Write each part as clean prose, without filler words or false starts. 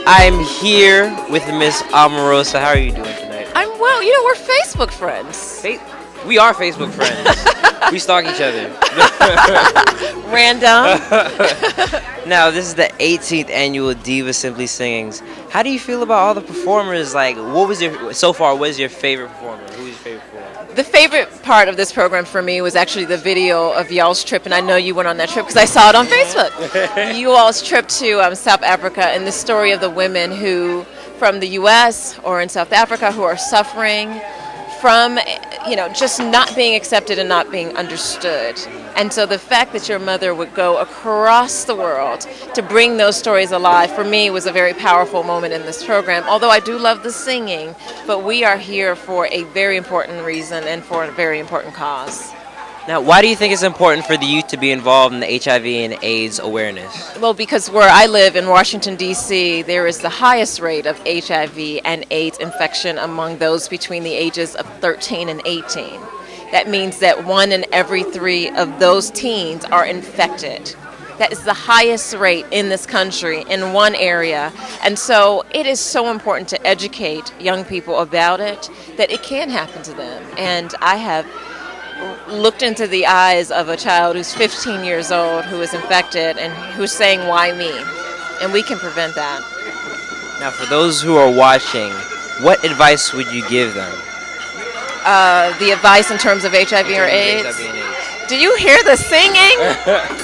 I'm here with Miss Omarosa. How are you doing tonight? I'm well. You know, we're Facebook friends. We are Facebook friends. We stalk each other. Random. Now, this is the 18th annual Divas Simply Singings. How do you feel about all the performers? Like, what was your favorite performer? Who was your favorite performer? The favorite part of this program for me was actually the video of y'all's trip, and I know you went on that trip because I saw it on Facebook. You all's trip to South Africa, and the story of the women who, from the U.S. or in South Africa, who are suffering from, just not being accepted and not being understood. And so the fact that your mother would go across the world to bring those stories alive, for me, was a very powerful moment in this program. Although I do love the singing, but we are here for a very important reason and for a very important cause. Now, why do you think it's important for the youth to be involved in the HIV and AIDS awareness? Well, because where I live in Washington, D.C., there is the highest rate of HIV and AIDS infection among those between the ages of 13 and 18. That means that 1 in every 3 of those teens are infected. That is the highest rate in this country in one area. And so it is so important to educate young people about it, that it can happen to them. And I have looked into the eyes of a child who's 15 years old who is infected and who's saying, "Why me?" And we can prevent that. Now, for those who are watching, what advice would you give them? The advice in terms of HIV or AIDS? HIV and AIDS. Do you hear the singing?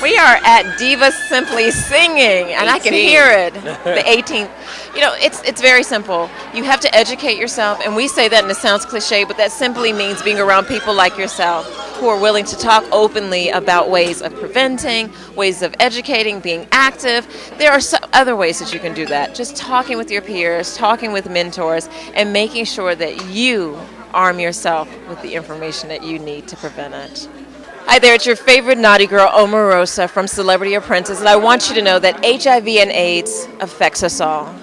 We are at Divas Simply Singing, and 18. I can hear it. The 18th. It's very simple. You have to educate yourself, and we say that and it sounds cliche, but that simply means being around people like yourself who are willing to talk openly about ways of preventing, ways of educating, being active. There are other ways that you can do that. Just talking with your peers, talking with mentors, and making sure that you arm yourself with the information that you need to prevent it. Hi there, it's your favorite naughty girl, Omarosa from Celebrity Apprentice, and I want you to know that HIV and AIDS affects us all.